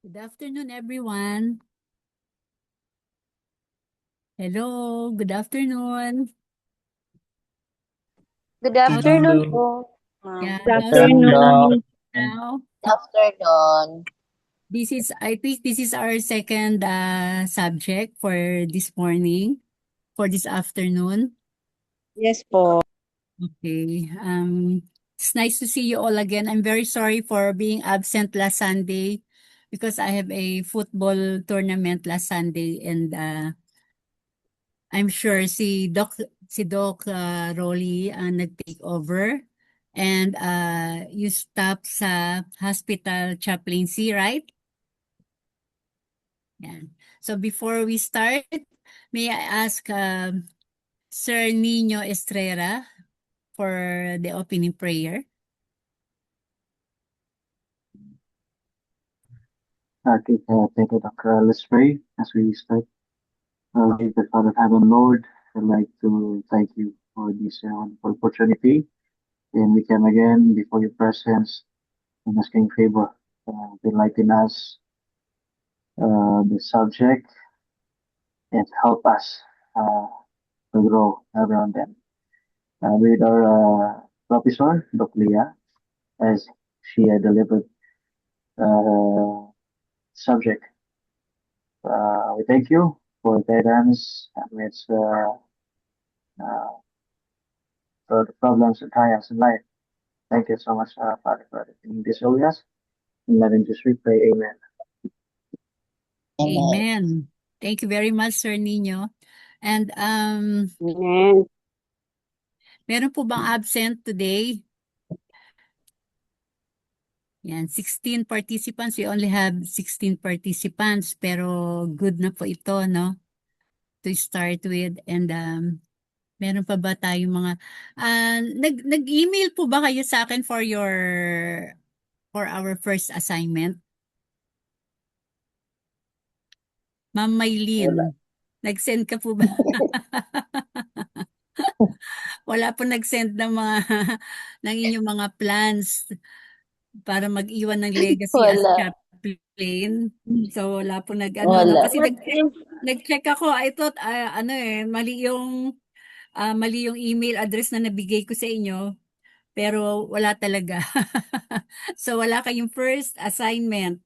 Good afternoon, everyone. Hello, good afternoon. Good How's, afternoon Hello. po, yeah, ma'am. Good how's afternoon, Doc. Afternoon. now? Good afternoon. I think this is our second subject for this morning, for this afternoon. Yes po. Okay. It's nice to see you all again. I'm very sorry for being absent last Sunday because I have a football tournament last Sunday and I'm sure si Doc Rolly ang nag-take over and you stop sa hospital chaplaincy, right? Yan. So before we start, may I ask Sir Nino Estrella for the opening prayer? Okay, thank you, Doctor. Let's pray as we start. Dear Father of Heaven, Lord, I'd like to thank you for this wonderful opportunity. And we come again before your presence and asking favor to enlighten us the subject and help us uh, to grow around them. With our professor, Dr. Leah, as she delivered uh, subject. We thank you for guidance amidst uh, for the problems and trials in life. Thank you so much, Father, for everything. This all we ask. In loving Jesus we pray. Amen. Amen. Amen. Thank you very much, Sir Nino. And Amen. meron po bang absent today? Yan, 16 participants. We only have 16 participants, pero good na po ito, no? To start with. And meron pa ba tayong mga nag-email po ba kayo sa akin for our first assignment? Ma'am Wala. Maylin, nag-send ka po ba? Wala po nag-send ng mga ng inyong mga plans para mag-iwan ng legacy as Wala. chaplain. So wala po nag-ano, no? Wala. Kasi nag-check ako. I thought ano mali yung email address na nabigay ko sa inyo, pero wala talaga. So wala kayong first assignment.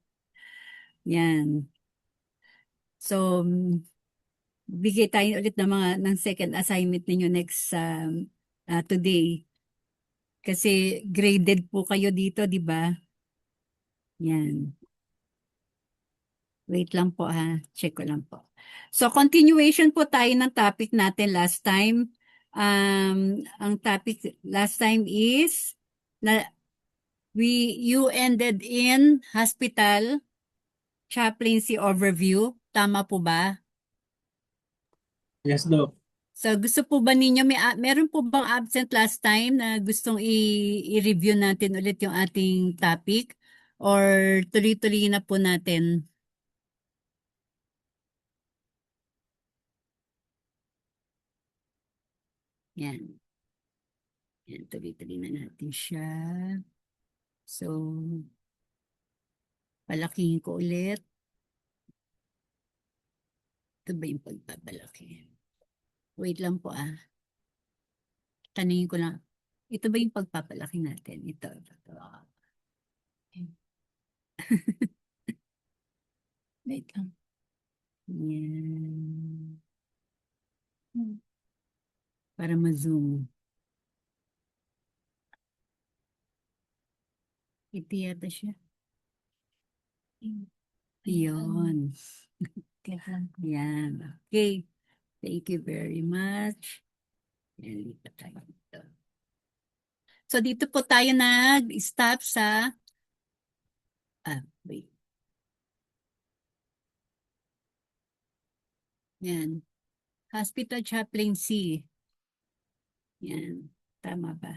Yan. So bigay tayo ulit ng ng second assignment ninyo next today. Kasi graded po kayo dito, di ba? Yan. Wait lang po ha. Check ko lang po. So continuation po tayo ng topic natin last time. Ang topic last time is na you ended in hospital chaplaincy overview. Tama po ba? Yes, Doc. So gusto po ba ninyo meron po bang absent last time na gustong i-review natin ulit yung ating topic or tuloy-tuloy na po natin? Yan. Yan, tuloy-tuloy na natin siya. So, palakihin ko ulit. Ito ba yung pagpapalaki? Wait lang po ah. Tanungin ko lang. Ito ba yung pagpapalaki natin? Ito. Wait lang. Yan. Para ma-zoom. Ito yata siya. Yun. Yan. Okay. Thank you very much. Yan, lipat tayo dito. So, dito po tayo nag-stop sa wait. Yan. Hospital chaplaincy. Yan. Tama ba?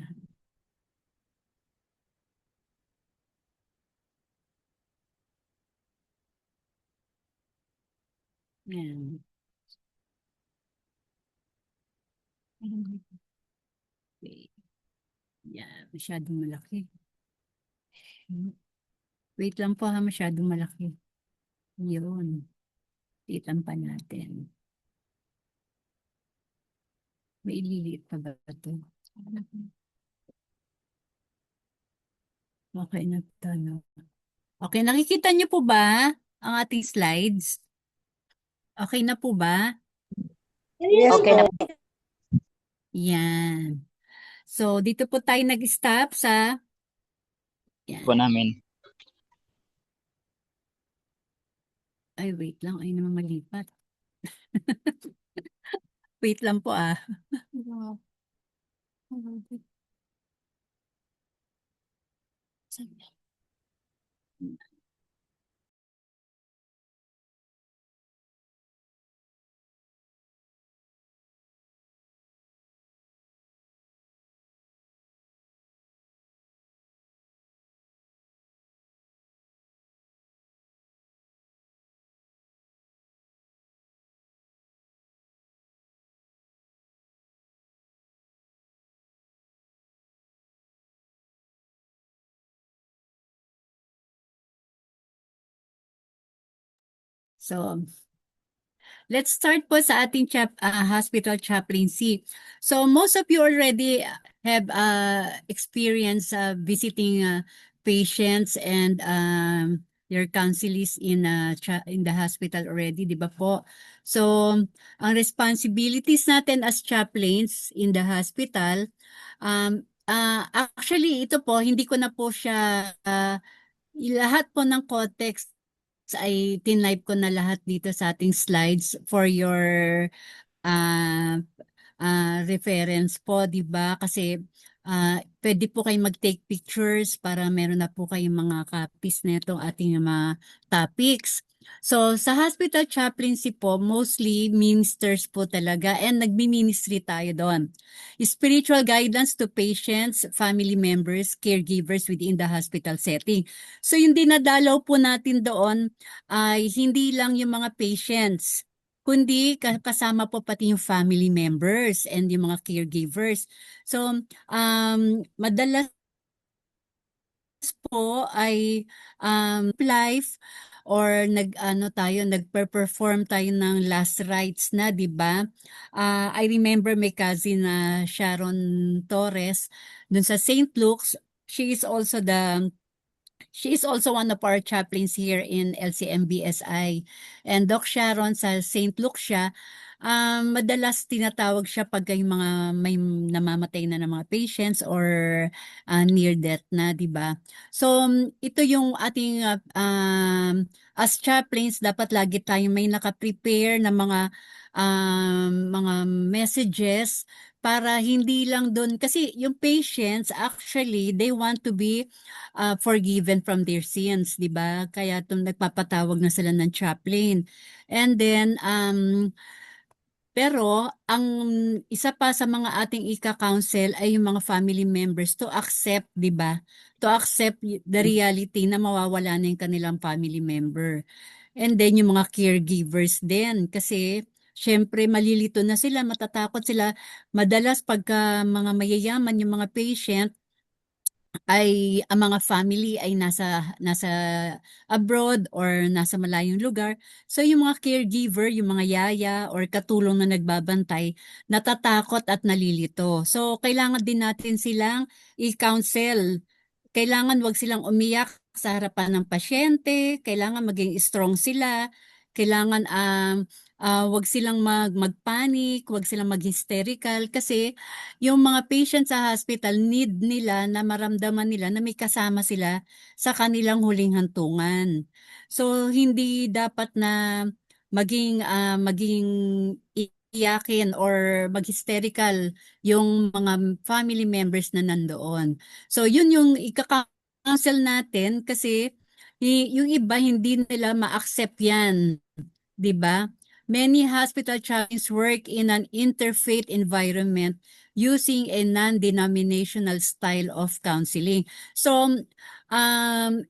Yan. Wait. Yan. Masyadong malaki. Wait lang po ha. Masyadong malaki. Yun. Titan pa natin. May ililiit pa ba ito? Okay na tayo. Okay, nakikita niyo po ba ang ating slides? Okay na po ba? Yes Okay na po. Yan. So, dito po tayo nag-stop sa... Yan. po namin. Ay, wait lang. Ay, naman malipat. Wait lang po ah. So, let's start po sa ating hospital chaplaincy. So, most of you already have experience visiting patients and their counselees in the hospital already, di ba po? So, ang responsibilities natin as chaplains in the hospital, actually, ito po, hindi ko na po siya, lahat po ng context ay tinlive ko na lahat dito sa ating slides for your uh, reference po, di ba? Kasi pwede po kayo mag-take pictures para meron na po kayong mga copies na itong ating mga topics. So, sa hospital chaplaincy po, mostly ministers po talaga and nagmi-ministry tayo doon. Spiritual guidance to patients, family members, caregivers within the hospital setting. So, yung dinadalaw po natin doon ay hindi lang yung mga patients, kundi kasama po pati yung family members and yung mga caregivers. So, madalas po ay life or nagpe-perform tayo ng last rites na, 'di ba? I remember my cousin na Sharon Torres dun sa St. Luke's. She is also one of our chaplains here in LCMBSI. And Doc Sharon sa St. Luke siya, madalas tinatawag siya pag yung mga may namamatay na ng mga patients or near death na, di ba? So, ito yung ating, as chaplains, dapat lagi tayong may nakaprepare na mga messages para hindi lang doon, kasi yung patients, actually, they want to be forgiven from their sins, di ba? Kaya nagpapatawag na sila ng chaplain. And then, pero ang isa pa sa mga ating ika-counsel ay yung mga family members to accept, di ba? To accept the reality na mawawala na yung kanilang family member. And then yung mga caregivers din, kasi syempre malilito na sila, matatakot sila. Madalas pagka mga mayayaman yung mga patient, ay ang mga family ay nasa abroad or nasa malayong lugar. So yung mga caregiver, yung mga yaya or katulong na nagbabantay, natatakot at nalilito. So kailangan din natin silang i-counsel. Kailangan wag silang umiyak sa harapan ng pasyente, kailangan maging strong sila, kailangan wag silang magpanic, wag silang mag-hysterical kasi yung mga patients sa hospital need nila na maramdaman nila na may kasama sila sa kanilang huling hantungan. So hindi dapat na maging iyakin or mag-hysterical yung mga family members na nandoon. So yun yung ika-counsel natin kasi yung iba hindi nila ma-accept yan, 'di ba? Many hospital chaplains work in an interfaith environment using a non-denominational style of counseling. So,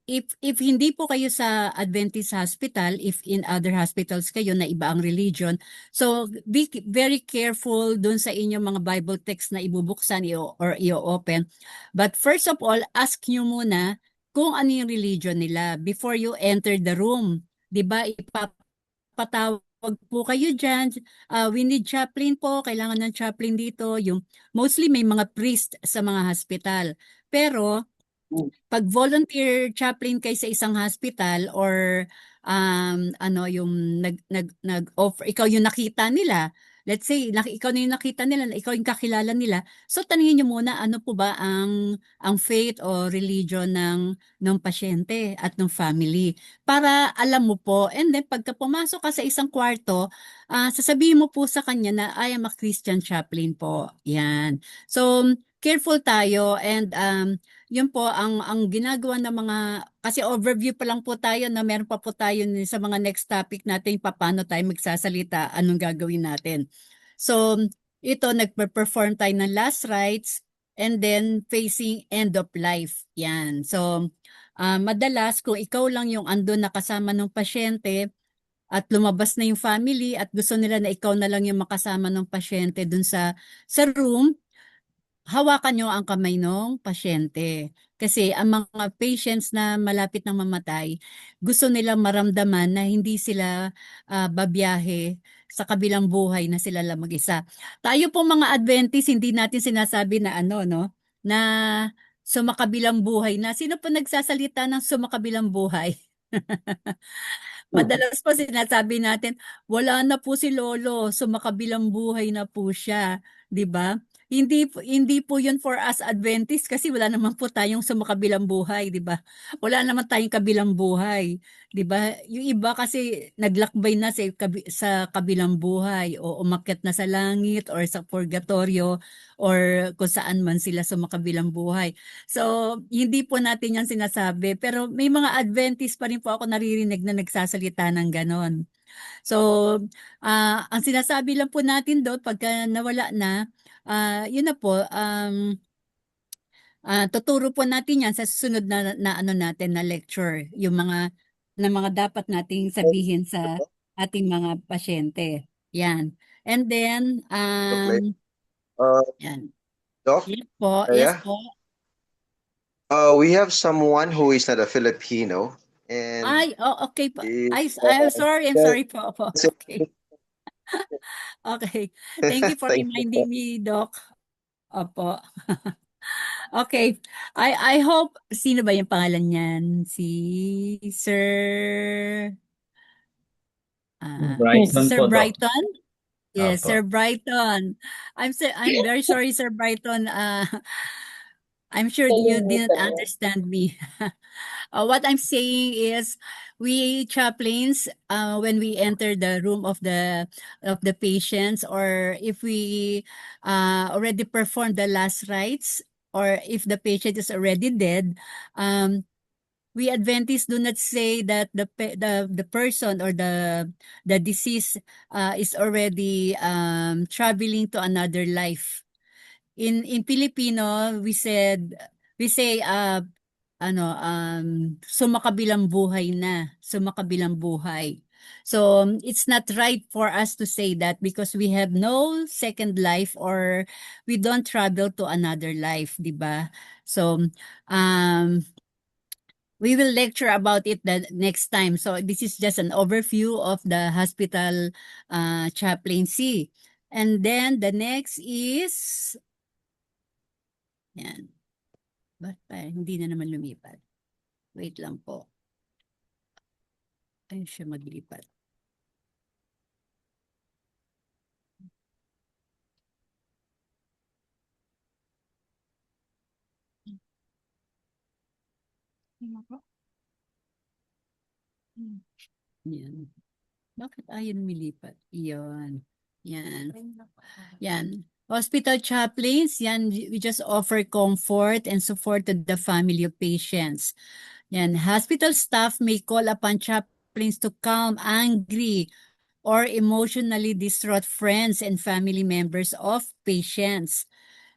if hindi po kayo sa Adventist hospital, if in other hospitals kayo na iba ang religion, so be very careful dun sa inyong mga Bible text na ibubuksan or i-open. But first of all, ask nyo muna kung ano yung religion nila before you enter the room. 'di ba? Ipapatawag po kayo diyan. We need chaplain po, kailangan ng chaplain dito. Yung mostly may mga priest sa mga hospital. Pero pag volunteer chaplain kay sa isang hospital or ano yung nag offer ikaw yung nakita nila, let's say ikaw na yung nakita nila, ikaw yung kakilala nila, so tanungin niyo muna ano po ba ang faith o religion ng pasyente at ng family para alam mo po. And then pagka pumasok ka sa isang kwarto, sasabihin mo po sa kanya na I am a Christian chaplain po. Yan. So careful tayo, and yun po ang ginagawa ng mga, kasi overview pa lang po tayo, na meron pa po tayo sa mga next topic natin paano tayo magsasalita, anong gagawin natin. So ito nagpe-perform tayo ng last rites and then facing end of life. Yan. So madalas kung ikaw lang yung andun na kasama ng pasyente at lumabas na yung family at gusto nila na ikaw na lang yung makasama ng pasyente dun sa room, hawakan nyo ang kamay ng pasyente. Kasi ang mga patients na malapit ng mamatay, gusto nilang maramdaman na hindi sila babiyahe sa kabilang buhay, na sila lang mag-isa. Tayo po mga Adventist, hindi natin sinasabi na ano, no? Na sumakabilang buhay na. Sino po nagsasalita ng sumakabilang buhay? Madalas po sinasabi natin, wala na po si Lolo, sumakabilang buhay na po siya, 'di ba? Hindi po 'yun for us Adventist, kasi wala naman po tayong sumakabilang buhay, 'di ba? Wala naman tayong kabilang buhay, 'di ba? Yung iba kasi naglakbay na sa kabilang buhay, o umakyat na sa langit or sa purgatorio or kung saan man sila sumakabilang buhay. So, hindi po natin yan sinasabi. Pero may mga Adventist pa rin po ako naririnig na nagsasalita ng ganon. So, ang sinasabi lang po natin doon pagka nawala na, yun na po, tuturo po natin yan sa susunod na ano natin na lecture, yung mga dapat nating sabihin sa ating mga pasyente. Yan. And then, Okay. yan. Doc, Yes po, yes yeah. po. We have someone who is not a Filipino, and Ay, okay po. is, I'm yes, sorry po. Okay. Okay. Thank you for thank you. reminding me, Doc. Opo. Okay. I hope, sino ba yung pangalan niyan? Si Sir Brighton Sir po, Doc. Brighton? Yes, Opo. Sir Brighton. I'm very sorry, Sir Brighton. I'm sure you didn't understand me. What I'm saying is, we chaplains, when we enter the room of the patients, or if we already performed the last rites, or if the patient is already dead, we Adventists do not say that the person or the deceased is already traveling to another life. In Filipino, we say sumakabilang buhay na, sumakabilang buhay. So it's not right for us to say that, because we have no second life, or we don't travel to another life, di ba? So we will lecture about it the next time. So this is just an overview of the hospital chaplaincy. And then the next is, yan. Ba't pa? Hindi na naman lumipat. Wait lang po. Ayun siya maglipat. Yan. Bakit ayaw lumilipat? Yan. Yan. Yan. Hospital chaplains, yan, we just offer comfort and support to the family of patients. Yan. Hospital staff may call upon chaplains to calm angry or emotionally distraught friends and family members of patients.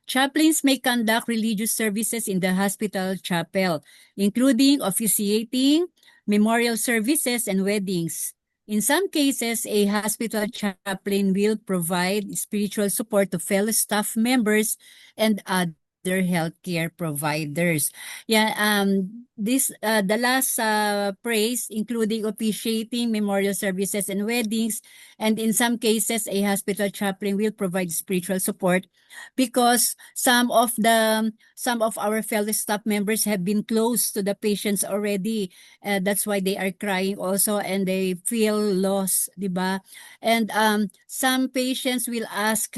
Chaplains may conduct religious services in the hospital chapel, including officiating, memorial services, and weddings. In some cases, a hospital chaplain will provide spiritual support to fellow staff members and others other healthcare providers. Yeah, the last praise, including officiating memorial services and weddings, and in some cases, a hospital chaplain will provide spiritual support because some of our fellow staff members have been close to the patients already. That's why they are crying also, and they feel lost, di ba? And some patients will ask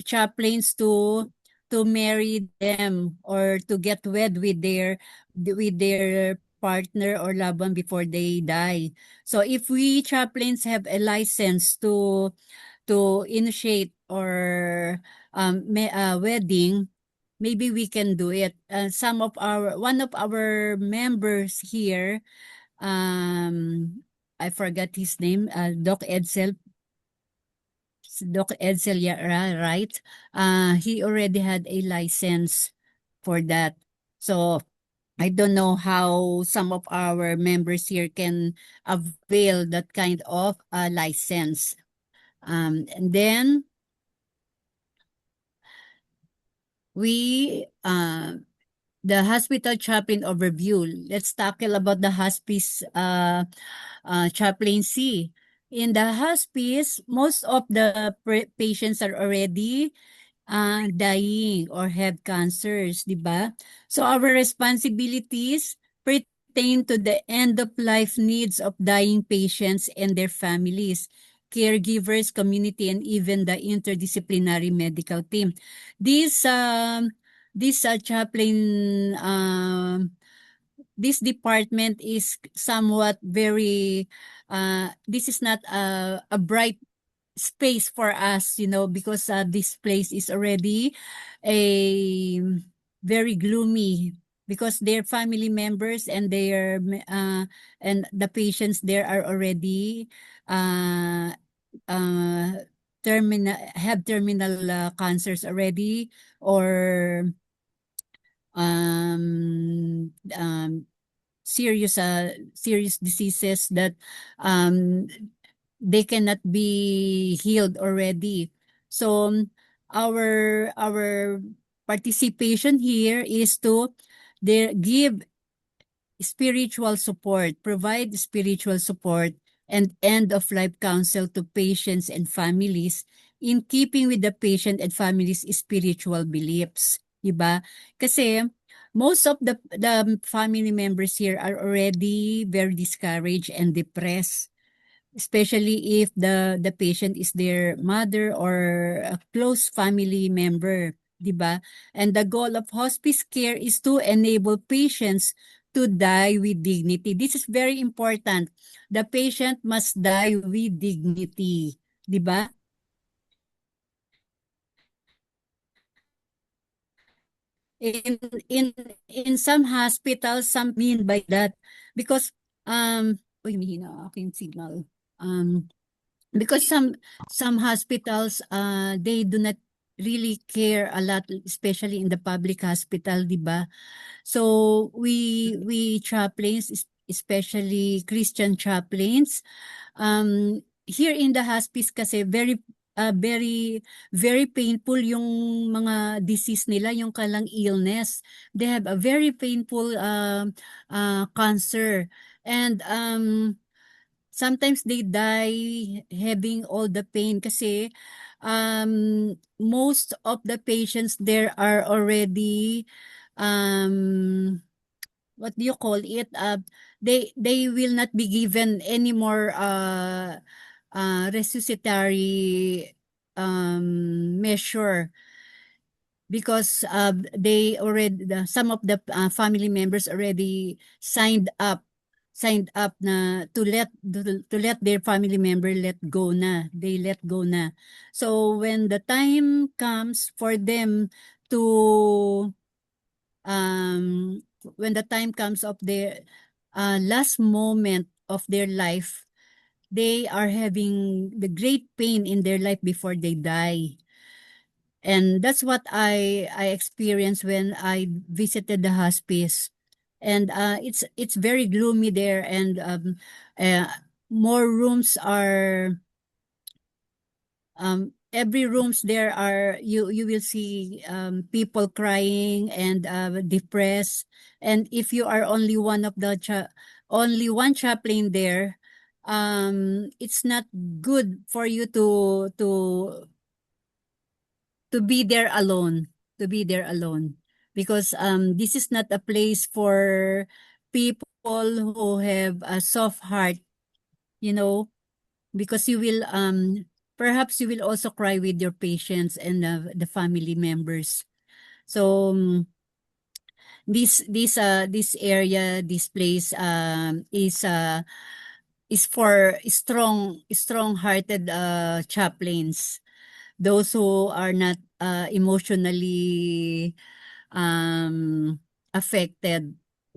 chaplains to marry them or to get wed with their partner or loved one before they die. So if we chaplains have a license to initiate or wedding, maybe we can do it. One of our members here, I forgot his name, Doc Edsel Yara, right? He already had a license for that. So I don't know how some of our members here can avail that kind of license. And then we the hospital chaplain overview. Let's tackle about the hospice chaplaincy. In the hospice, most of the patients are already dying or have cancers, di ba? So our responsibilities pertain to the end-of-life needs of dying patients and their families, caregivers, community, and even the interdisciplinary medical team. This chaplain, this department is somewhat very, this is not a bright space for us, because this place is already a very gloomy because their family members and and the patients there are already uh, uh, terminal cancers already or serious diseases that um, they cannot be healed already. So our participation here is to give spiritual support, provide spiritual support and end-of-life counsel to patients and families in keeping with the patient and family's spiritual beliefs. Diba? Kasi most of the family members here are already very discouraged and depressed, especially if the patient is their mother or a close family member, 'di ba? And the goal of hospice care is to enable patients to die with dignity. This is very important. The patient must die with dignity, 'di ba? In in in some hospitals, some mean by that because uy, mahina aking signal. Because some hospitals they do not really care a lot, especially in the public hospital, di ba? So we chaplains, especially Christian chaplains, here in the hospice kasi very very painful yung mga disease nila, yung kalang illness. They have a very painful cancer and sometimes they die having all the pain kasi most of the patients there are already what do you call it, they will not be given any more resuscitatory measure because some of the family members already signed up na to let their family member let go na. They let go na. So when the time comes for them to when the time comes of their last moment of their life, they are having the great pain in their life before they die. And that's what I experienced when I visited the hospice. And it's very gloomy there, and more rooms are every rooms there are you will see people crying and depressed, and if you are only one of the only one chaplain there, it's not good for you to be there alone, because this is not a place for people who have a soft heart, you know, because you will perhaps you will also cry with your patients and the family members. So this area, this place is for strong-hearted chaplains, those who are not emotionally affected.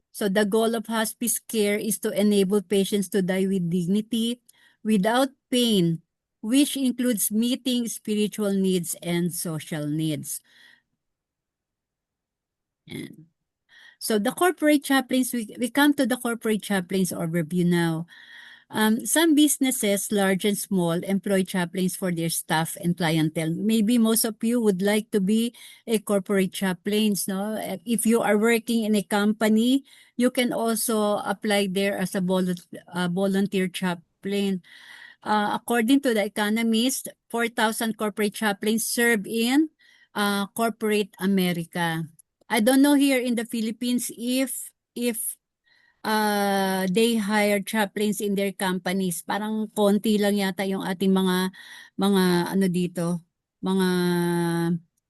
So the goal of hospice care is to enable patients to die with dignity, without pain, which includes meeting spiritual needs and social needs. And so the corporate chaplains, we come to the corporate chaplains overview now. Some businesses, large and small, employ chaplains for their staff and clientele. Maybe most of you would like to be a corporate chaplains, no? If you are working in a company, you can also apply there as a volunteer chaplain. According to The Economist, 4,000 corporate chaplains serve in corporate America. I don't know here in the Philippines if they hire chaplains in their companies. Parang konti lang yata yung ating mga ano dito, mga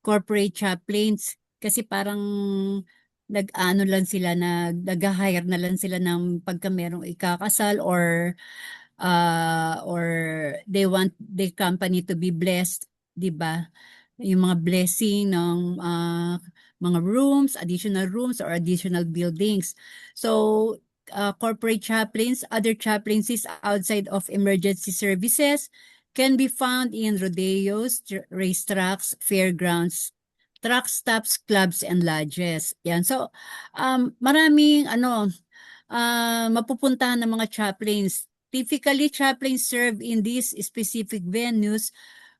corporate chaplains, kasi parang nag-ano lang sila, nag-hire na lang sila ng pagka merong ikakasal, or they want the company to be blessed, 'di ba? Yung mga blessing ng mga rooms, additional rooms, or additional buildings. So corporate chaplains, other chaplaincies outside of emergency services can be found in rodeos, racetracks, fairgrounds, truck stops, clubs, and lodges. Yan. So maraming mapupuntahan ng mga chaplains. Typically, chaplains serve in these specific venues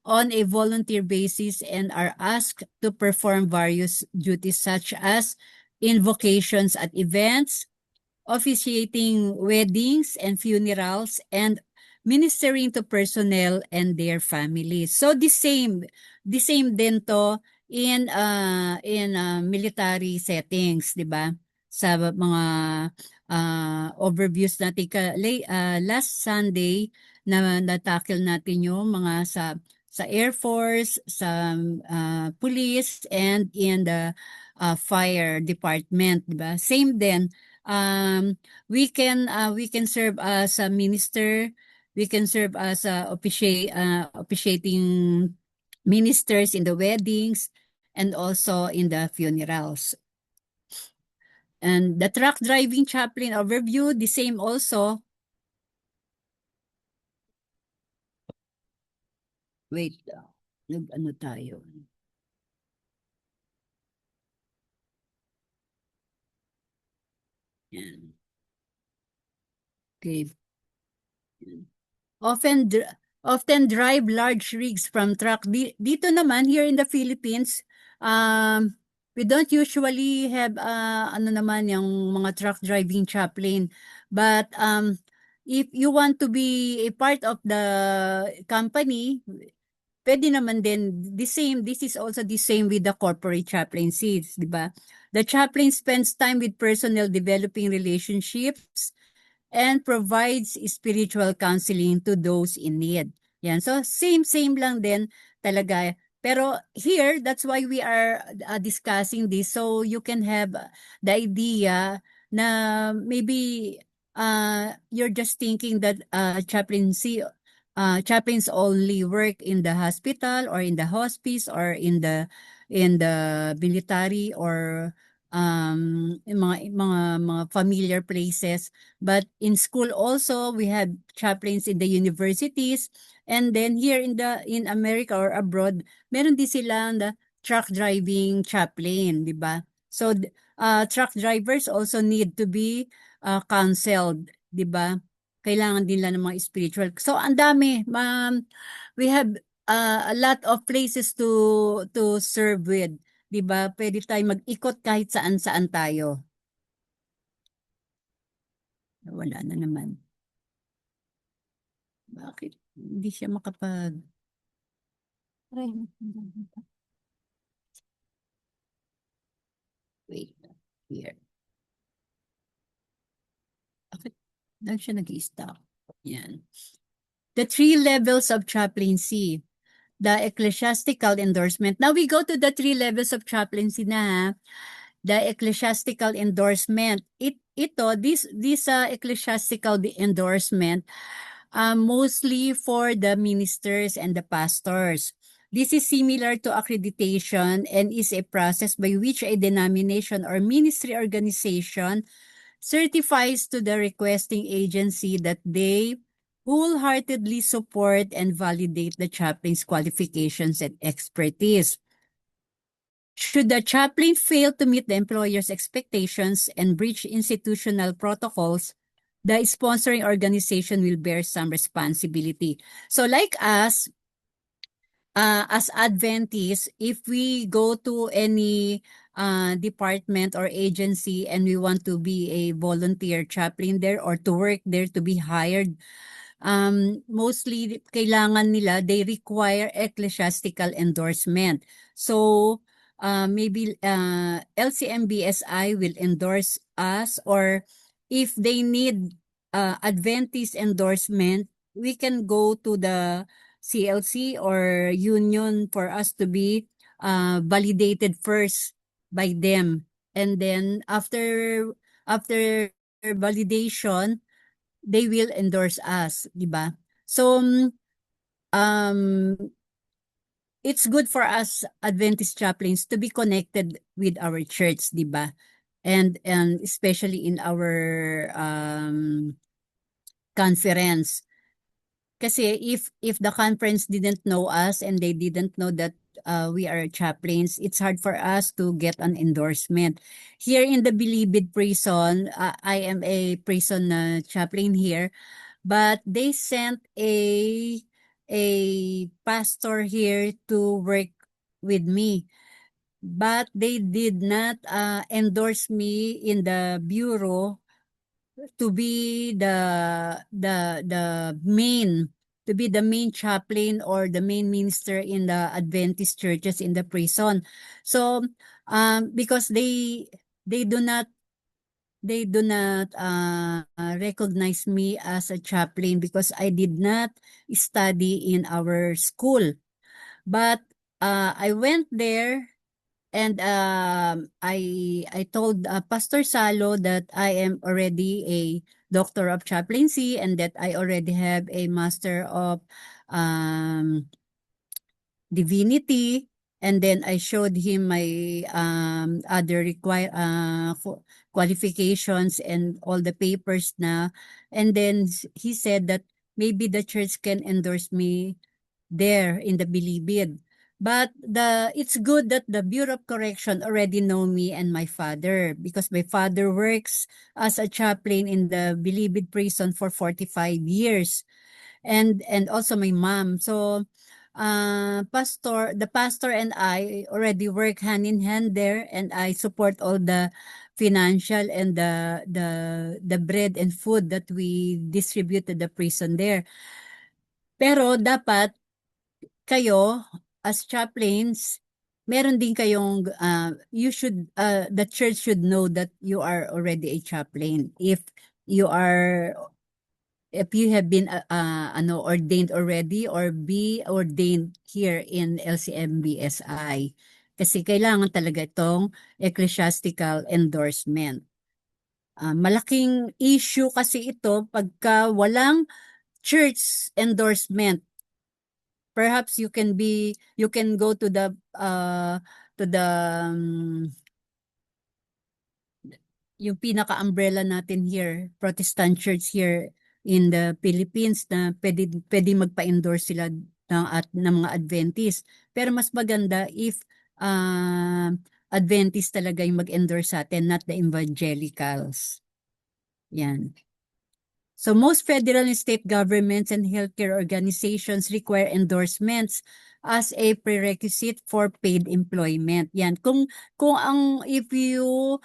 on a volunteer basis and are asked to perform various duties such as invocations at events, officiating weddings and funerals, and ministering to personnel and their families. So the same din to in military settings, 'di ba? Sa mga overviews natin last Sunday na natakil natin yung mga sa Air Force, sa police, and in the fire department, 'di ba? Same din. We can serve as a minister, we can serve as officiating ministers in the weddings and also in the funerals. And the truck driving chaplain overview, the same also. Wait, nag-ano tayo? Yan. Okay. Often drive large rigs from truck. Dito naman, here in the Philippines, we don't usually have yung mga truck driving chaplain. But if you want to be a part of the company, pwede naman din. This is also the same with the corporate chaplaincies, di ba? The chaplain spends time with personnel developing relationships and provides spiritual counseling to those in need. Yan. So, same lang din talaga. Pero here, that's why we are discussing this, so you can have the idea na maybe you're just thinking that chaplains only work in the hospital or in the hospice or in the military or in mga familiar places. But in school also, we have chaplains in the universities, and then here in America or abroad, meron din silang the truck driving chaplain, di ba? So truck drivers also need to be counseled, di ba? Kailangan din lang ng mga spiritual. So ang dami, we have a lot of places to serve with, 'di ba? Pwede tayo mag-ikot kahit saan-saan tayo. Wala na naman. Bakit hindi siya makapag Wait, here. Bakit lang siya nag-i-stop? Yan. The 3 levels of chaplaincy. The ecclesiastical endorsement. Now we go to the 3 levels of chaplaincy na ha. The ecclesiastical endorsement. This ecclesiastical endorsement mostly for the ministers and the pastors. This is similar to accreditation and is a process by which a denomination or ministry organization certifies to the requesting agency that they wholeheartedly support and validate the chaplain's qualifications and expertise. Should the chaplain fail to meet the employer's expectations and breach institutional protocols, the sponsoring organization will bear some responsibility. So like us, as Adventists, if we go to any department or agency and we want to be a volunteer chaplain there or to work there, to be hired, mostly kailangan nila, they require ecclesiastical endorsement. So maybe LCMBSI will endorse us, or if they need Adventist endorsement, we can go to the CLC or union for us to be validated first by them, and then after validation they will endorse us, di ba? So it's good for us Adventist chaplains to be connected with our church, di ba? And especially in our conference. Kasi if the conference didn't know us and they didn't know that we are chaplains, it's hard for us to get an endorsement. Here in the Bilibid prison, I am a prison chaplain here, but they sent a pastor here to work with me. But they did not endorse me in the bureau to be the main chaplain or the main minister in the Adventist churches in the prison. So because they do not recognize me as a chaplain because I did not study in our school. But I went there. And I told Pastor Salo that I am already a doctor of chaplaincy and that I already have a master of divinity. And then I showed him my other qualifications and all the papers na. And then he said that maybe the church can endorse me there in the Bilibid. But it's good that the Bureau of Correction already know me and my father, because my father works as a chaplain in the Bilibid prison for 45 years. And also my mom. So the pastor and I already work hand in hand there, and I support all the financial and the bread and food that we distribute to the prison there. Pero dapat kayo as chaplains, meron din kayong the church should know that you are already a chaplain if you have been ordained already or be ordained here in LCMBSI, kasi kailangan talaga itong ecclesiastical endorsement. Malaking issue kasi ito pagka walang church endorsement. Perhaps you can go to the yung pinaka-umbrella natin here, Protestant church here in the Philippines, na pwede magpa-endorse sila ng mga Adventist. Pero mas maganda if Adventist talaga yung mag-endorse sa atin, not the evangelicals. Yan. So most federal and state governments and healthcare organizations require endorsements as a prerequisite for paid employment. Yan. If you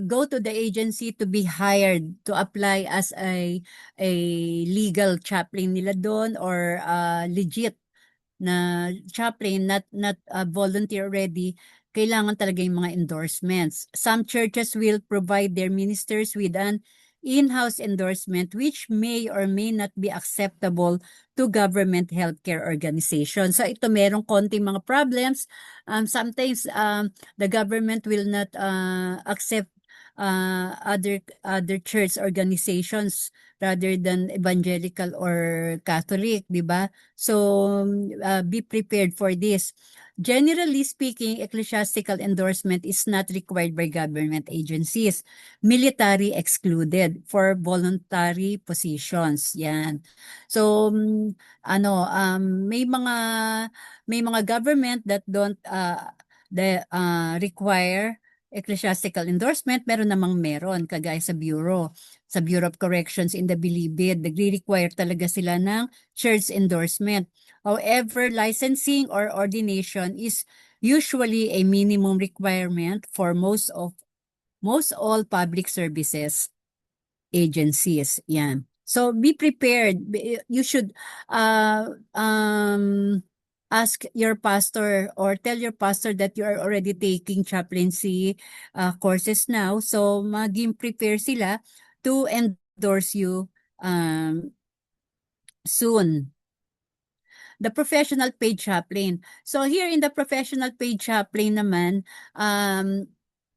go to the agency to be hired to apply as a legal chaplain nila doon, or legit na chaplain, not volunteer already, kailangan talaga yung mga endorsements. Some churches will provide their ministers with an in-house endorsement which may or may not be acceptable to government healthcare organizations. So ito, merong konting mga problems. Sometimes the government will not accept other church organizations rather than evangelical or Catholic, di ba? So be prepared for this. Generally speaking, ecclesiastical endorsement is not required by government agencies. Military excluded for voluntary positions. Yan. So may mga government that don't require ecclesiastical endorsement, meron kagaya sa Bureau of Corrections in the Bilibid, nagre-require talaga sila ng church endorsement. However, licensing or ordination is usually a minimum requirement for most all public services agencies. Yan. So be prepared. You should ask your pastor or tell your pastor that you are already taking chaplaincy courses now. So maging prepare sila to endorse you soon. The professional paid chaplain. So here in the professional paid chaplain naman,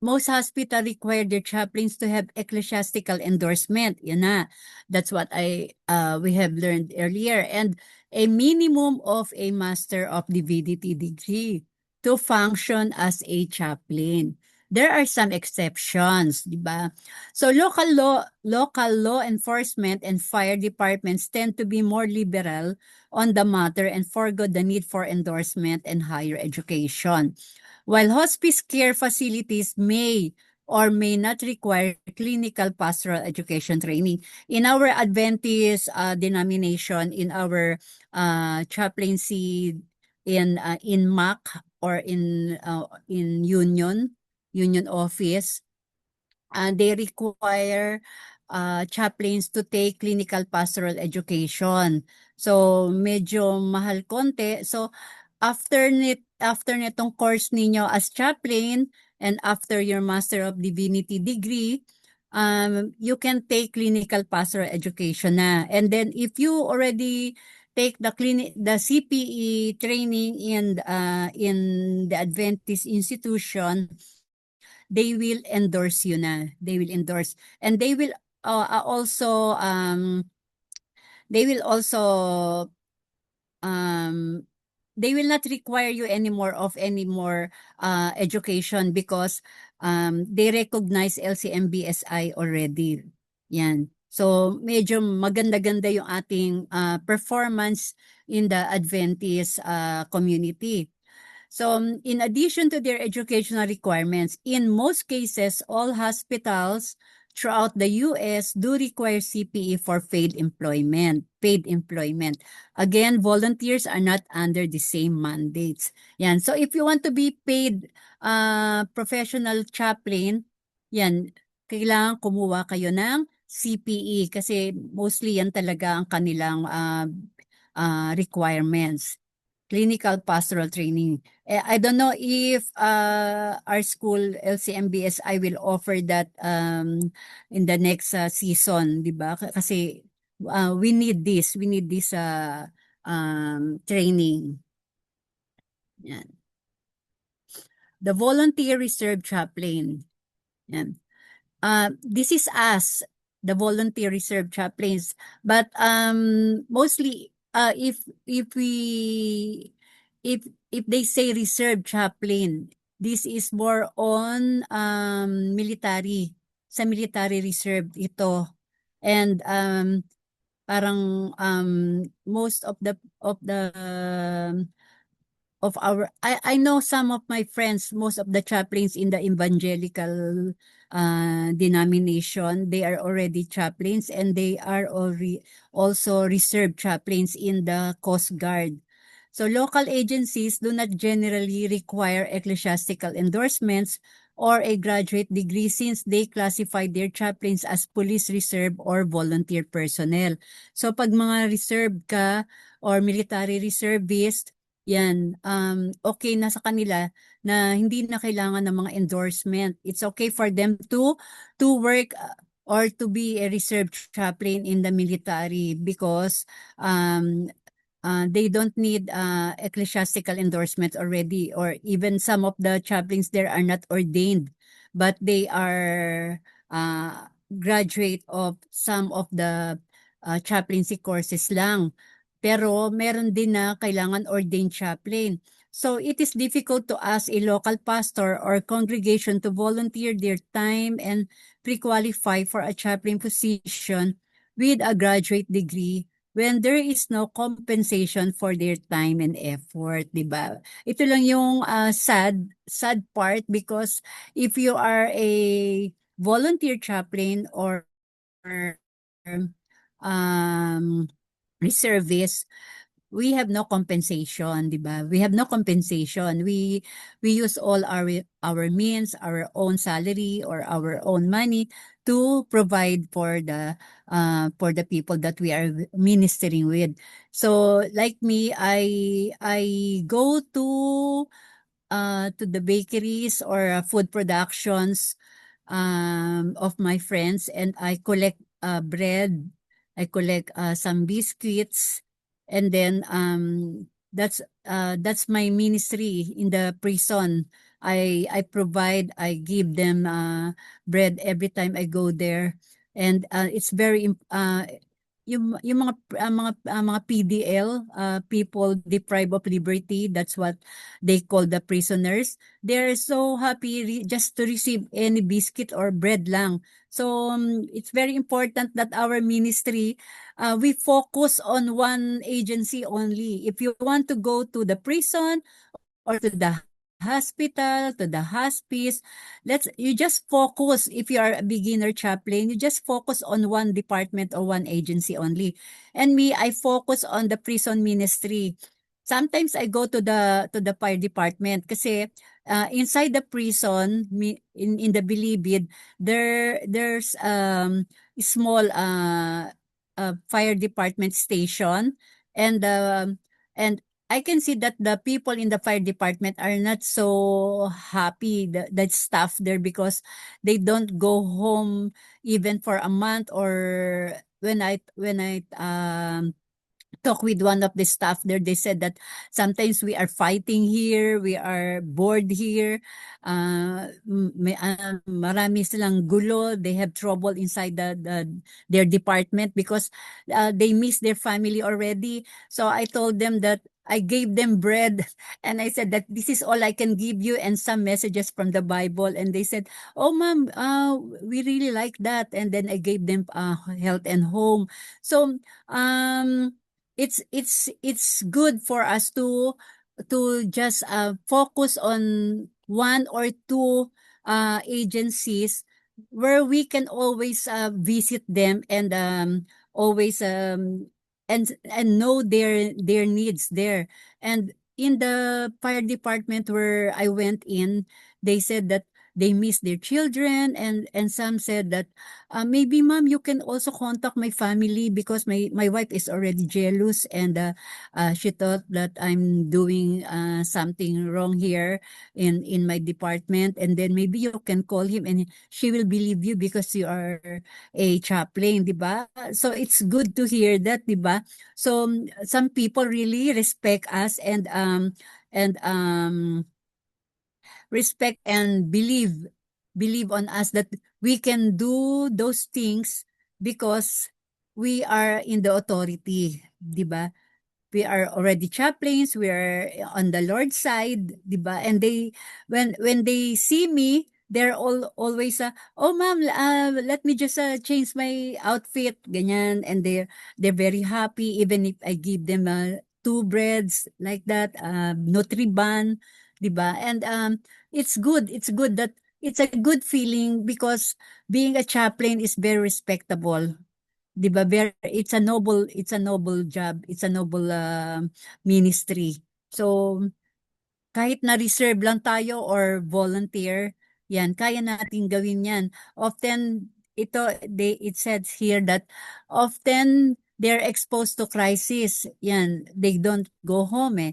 most hospital require their chaplains to have ecclesiastical endorsement. Yan na. That's what we have learned earlier. And a minimum of a Master of Divinity degree to function as a chaplain. There are some exceptions, di ba? So local law enforcement and fire departments tend to be more liberal on the matter and forego the need for endorsement and higher education. While hospice care facilities may or may not require clinical pastoral education training. In our Adventist denomination, in our chaplaincy in MAC or in Union office, they require chaplains to take clinical pastoral education. So medyo mahal konti. So after nitong course ninyo as chaplain and after your Master of Divinity degree, you can take clinical pastoral education na. And then if you already take the CPE training in the Adventist institution, they will endorse you na. They will endorse. And they will also they will not require you any more education because they recognize LCMBSI already. Yan. So medyo maganda-ganda yung ating performance in the Adventist community. So in addition to their educational requirements, in most cases, all hospitals throughout the U.S. do require CPE for paid employment. Again, volunteers are not under the same mandates. Yan. So if you want to be paid professional chaplain, yan, kailangan kumuha kayo ng CPE kasi mostly yan talaga ang kanilang requirements. Clinical pastoral training. I don't know if our school, LCMBSI, will offer that in the next season, di ba? Kasi we need this training. Yan. The volunteer reserve chaplain. Yan. This is us, the volunteer reserve chaplains, but mostly if they say reserve chaplain, this is more on military, sa military reserve ito. And parang most of the I know some of my friends, most of the chaplains in the evangelical denomination, they are already chaplains, and they are also reserve chaplains in the Coast Guard. So local agencies do not generally require ecclesiastical endorsements or a graduate degree, since they classify their chaplains as police reserve or volunteer personnel. So pag mga reserve ka or military reservist, yan, okay na sa kanila na hindi na kailangan ng mga endorsement. It's okay for them to work or to be a reserve chaplain in the military, because they don't need ecclesiastical endorsement already, or even some of the chaplains there are not ordained, but they are graduate of some of the chaplaincy courses lang. Pero meron din na kailangan ordained chaplain. So it is difficult to ask a local pastor or congregation to volunteer their time and pre-qualify for a chaplain position with a graduate degree when there is no compensation for their time and effort, di ba? Ito lang yung sad part, because if you are a volunteer chaplain or reservist, we have no compensation, di ba? We have no compensation. We use all our means, our own salary or our own money to provide for the people that we are ministering with. So like me, I go to the bakeries or food productions of my friends, and I collect bread, I collect some biscuits, and then that's my ministry in the prison. I provide, I give them bread every time I go there, and it's very yung mga PDL, people deprived of liberty, that's what they call the prisoners. They're so happy just to receive any biscuit or bread lang. So it's very important that our ministry, we focus on one agency only. If you want to go to the prison or to the hospital, to the hospice, you just focus. If you are a beginner chaplain, you just focus on one department or one agency only. And me, I focus on the prison ministry. Sometimes I go to the fire department, kasi inside the prison, in the Bilibid, there's small fire department station, and I can see that the people in the fire department are not so happy, the staff there, because they don't go home even for a month. Or when I talk with one of the staff there, they said that sometimes we are fighting here, we are bored here, marami silang gulo, they have trouble inside their department, because they miss their family already. So I told them that I gave them bread, and I said that this is all I can give you, and some messages from the Bible. And they said, "Oh, ma'am, we really like that." And then I gave them health and home. So it's good for us to just focus on one or two agencies where we can always visit them, and always and know their needs there. And in the fire department where I went in, they said that they miss their children, and some said that maybe, ma'am, you can also contact my family, because my wife is already jealous, and she thought that I'm doing something wrong here in my department, and then maybe you can call him and she will believe you because you are a chaplain, di ba? So it's good to hear that, di ba? So some people really respect us, and respect and believe on us that we can do those things, because we are in the authority, di ba? We are already chaplains, we are on the Lord's side, di ba? And they, when they see me, they're always oh, ma'am, let me just change my outfit, ganyan. And they're very happy, even if I give them 2 breads like that, Nutriban, di ba? And it's good. It's good that it's a good feeling because being a chaplain is very respectable. 'Di ba? It's a noble job. It's a noble ministry. So kahit na reserve lang tayo or volunteer, yan, kaya nating gawin yan. Often, it says here that often they're exposed to crisis. Yan, they don't go home eh.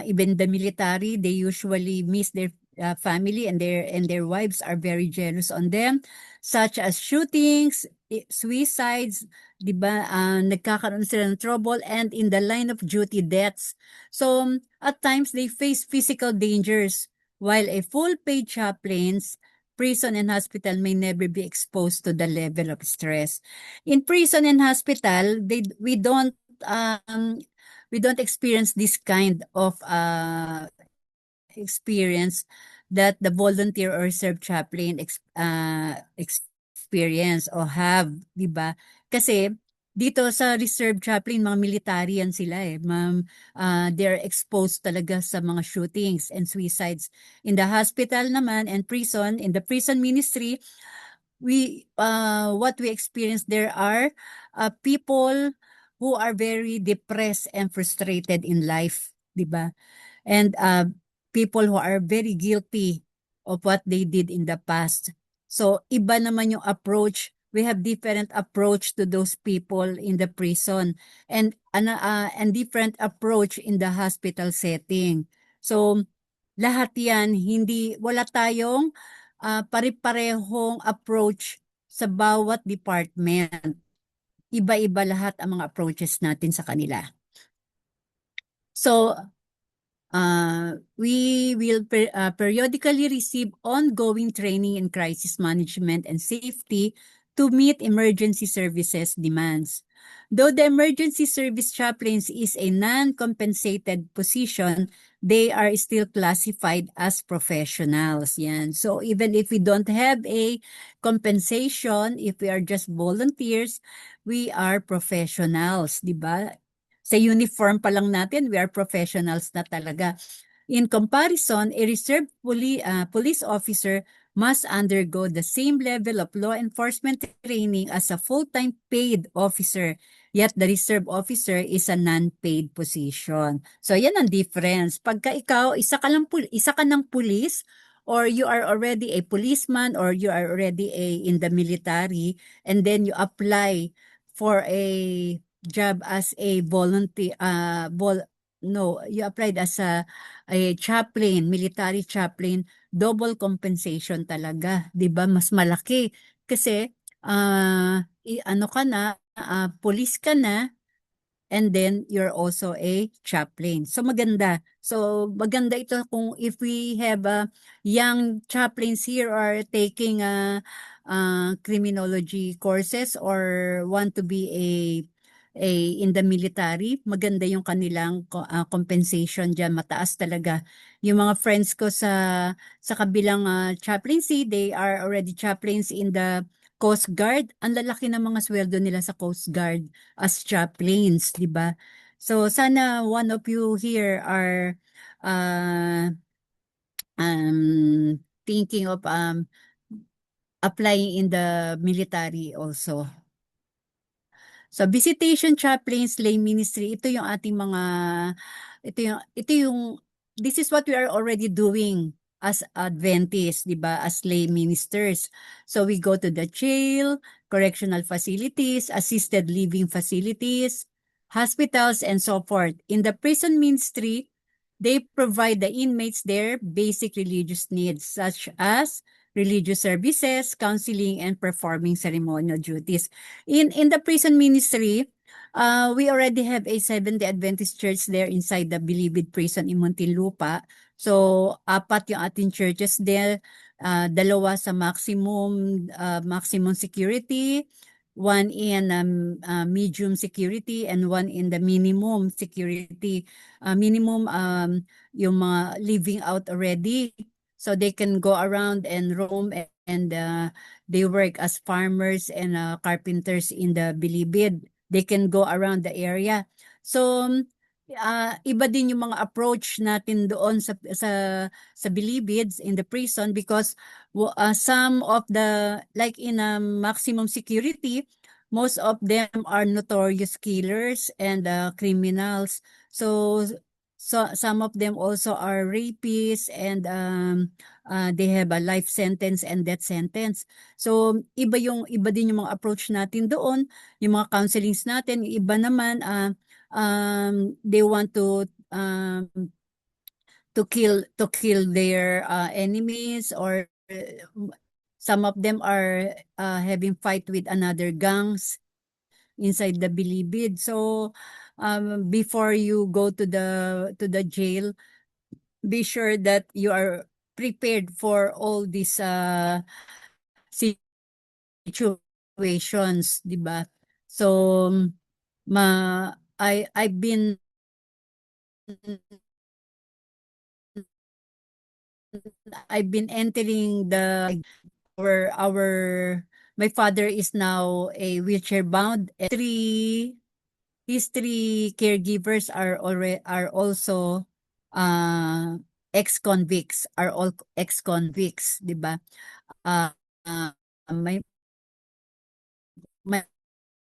Even the military, they usually miss their family, and their wives are very jealous on them, such as shootings, suicides, 'di ba? Nagkakaroon sila ng trouble, and in the line of duty, deaths. So at times they face physical dangers, while a full-paid chaplains, prison and hospital may never be exposed to the level of stress. In prison and hospital, um, we don't experience this kind of experience that the volunteer or reserve chaplain experience or have, di ba? Kasi dito sa reserve chaplain, mga military yan sila eh. They're exposed talaga sa mga shootings and suicides. In the hospital naman and prison, in the prison ministry, what we experience there are people who are very depressed and frustrated in life, di ba? And people who are very guilty of what they did in the past. So iba naman yung approach. We have different approach to those people in the prison, and different approach in the hospital setting. So lahat yan, wala tayong pare-parehong approach sa bawat department. Iba-iba lahat ang mga approaches natin sa kanila. So, we will periodically receive ongoing training in crisis management and safety to meet emergency services demands. Though the emergency service chaplains is a non-compensated position, they are still classified as professionals. Yan. So even if we don't have a compensation, if we are just volunteers, we are professionals, di ba? Sa uniform pa lang natin, we are professionals na talaga. In comparison, a reserve police officer must undergo the same level of law enforcement training as a full-time paid officer, yet the reserve officer is a non-paid position. So yan ang difference. Pagka ikaw, isa ka ng police, or you are already a policeman, or you are already in the military, and then you apply for a job as a volunteer, you applied as a chaplain, military chaplain, double compensation talaga, 'di ba? Mas malaki kasi ano ka na, police ka na, and then you're also a chaplain. So maganda. So maganda ito kung if we have young chaplains here are taking criminology courses or want to be in the military, maganda yung kanilang compensation diyan, mataas talaga. Yung mga friends ko sa kabilang chaplaincy, they are already chaplains in the Coast Guard. Ang lalaki ng mga sweldo nila sa Coast Guard as chaplains, di ba? So sana one of you here are thinking of applying in the military also. So visitation chaplains, lay ministry, ito yung ating mga this is what we are already doing as Adventists, di ba, as lay ministers. So we go to the jail, correctional facilities, assisted living facilities, hospitals, and so forth. In the prison ministry, they provide the inmates their basic religious needs, such as religious services, counseling, and performing ceremonial duties. In the prison ministry, we already have a Seventh-day Adventist church there inside the Bilibid prison in Muntinlupa. So, 4 yung ating churches there, 2 sa maximum security, 1 in medium security, and 1 in the minimum security. Minimum yung mga living out already. So they can go around and roam, and they work as farmers and carpenters in the Bilibid. They can go around the area. So iba din yung mga approach natin doon sa Bilibids in the prison because some of the like in a maximum security, most of them are notorious killers and criminals. So some of them also are rapists and they have a life sentence and death sentence. So iba din yung mga approach natin doon, yung mga counselings natin, yung iba naman they want to kill their enemies, or some of them are having fight with another gangs inside the Bilibid. So before you go to the jail, be sure that you are prepared for all these situations, di ba? So I've been entering our my father is now a wheelchair bound. His three caregivers are also ex-convicts, are all ex-convicts, di ba? Uh, uh, my my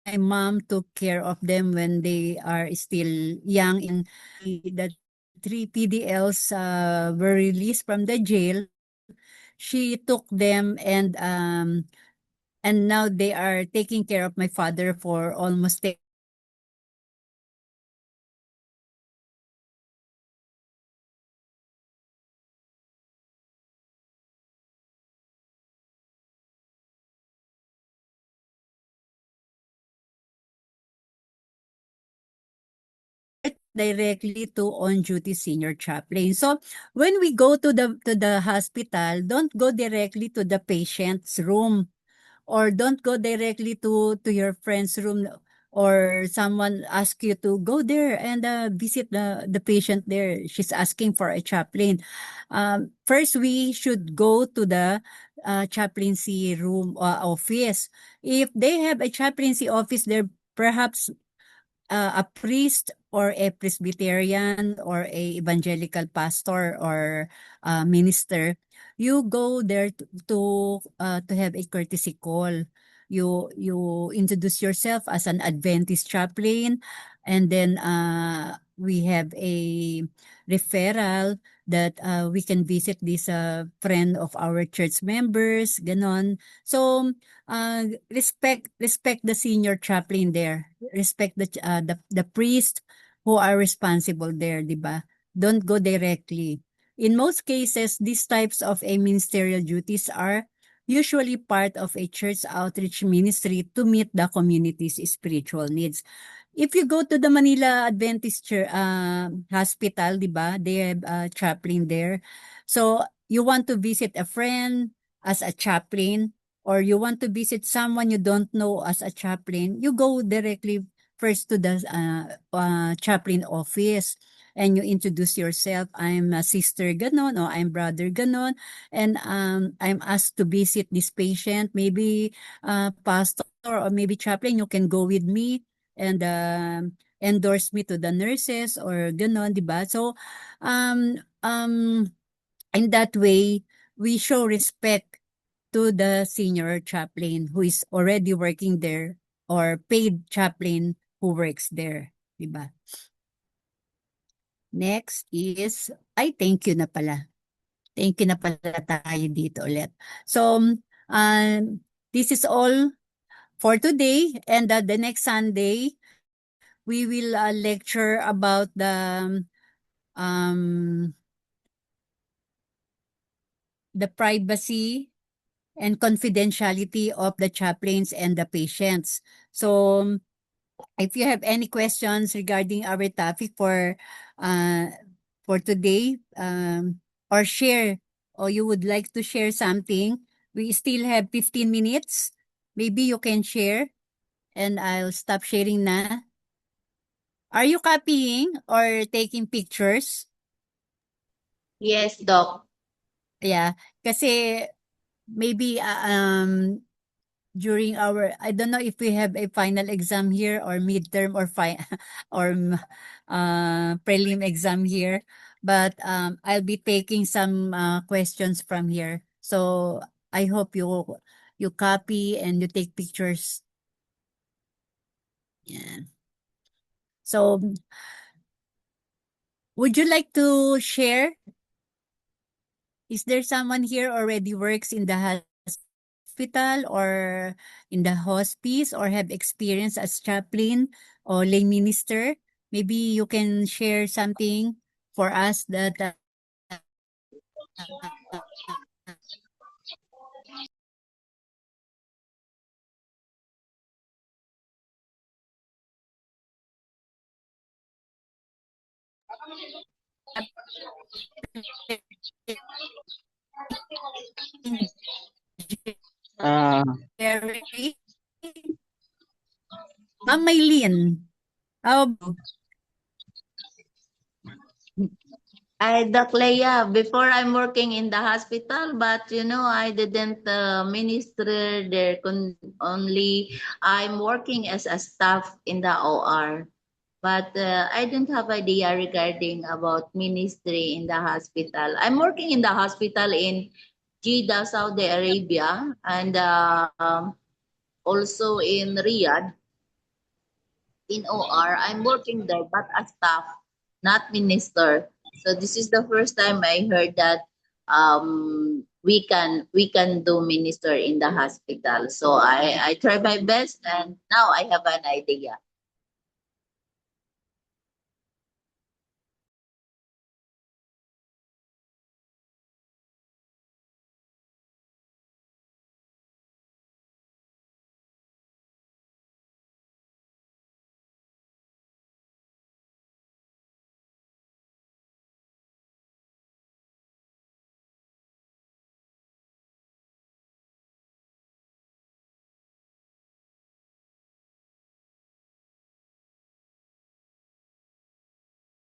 my mom took care of them when they are still young. In the three PDLs were released from the jail, she took them and now they are taking care of my father for almost 10 directly to on-duty senior chaplain. So when we go to the hospital, don't go directly to the patient's room, or don't go directly to your friend's room, or someone ask you to go there and visit the patient there. She's asking for a chaplain. First, we should go to the chaplaincy room office. If they have a chaplaincy office there, perhaps a priest or a Presbyterian or a evangelical pastor or minister, you go there to have a courtesy call. You introduce yourself as an Adventist chaplain, and then we have a referral that we can visit this friend of our church members, ganon. So respect the senior chaplain there, respect the priest who are responsible there, di ba? Don't go directly. In most cases, these types of a ministerial duties are usually part of a church outreach ministry to meet the community's spiritual needs. If you go to the Manila Adventist Hospital, di ba? They have a chaplain there. So you want to visit a friend as a chaplain, or you want to visit someone you don't know as a chaplain, you go directly first to the chaplain office and you introduce yourself. I'm a sister ganon, or I'm brother ganon, and I'm asked to visit this patient. Maybe pastor or maybe chaplain, you can go with me and endorse me to the nurses or ganon, di ba? So in that way, we show respect to the senior chaplain who is already working there, or paid chaplain who works there, di ba? Next is, thank you na pala. Thank you na pala tayo dito ulit. So, this is all for today, and the next Sunday, we will lecture about the privacy and confidentiality of the chaplains and the patients. So, if you have any questions regarding our topic for today, or share, or you would like to share something, we still have 15 minutes. Maybe you can share, and I'll stop sharing na. Are you copying or taking pictures? Yes, Doc. Yeah, kasi maybe during our, I don't know if we have a final exam here or midterm or or prelim exam here, but I'll be taking some questions from here. So I hope you copy and you take pictures. Yeah. So would you like to share? Is there someone here already works in the hospital or in the hospice or have experience as chaplain or lay minister? Maybe you can share something for us that Uh, Jerry. Ma'am Maylin. How Doc Leia, before I'm working in the hospital, but I didn't minister there. Only I'm working as a staff in the OR. But I don't have idea regarding about ministry in the hospital. I'm working in the hospital in Jeddah, Saudi Arabia, and also in Riyadh in OR. I'm working there, but as staff, not minister. So this is the first time I heard that we can do minister in the hospital. So I try my best, and now I have an idea.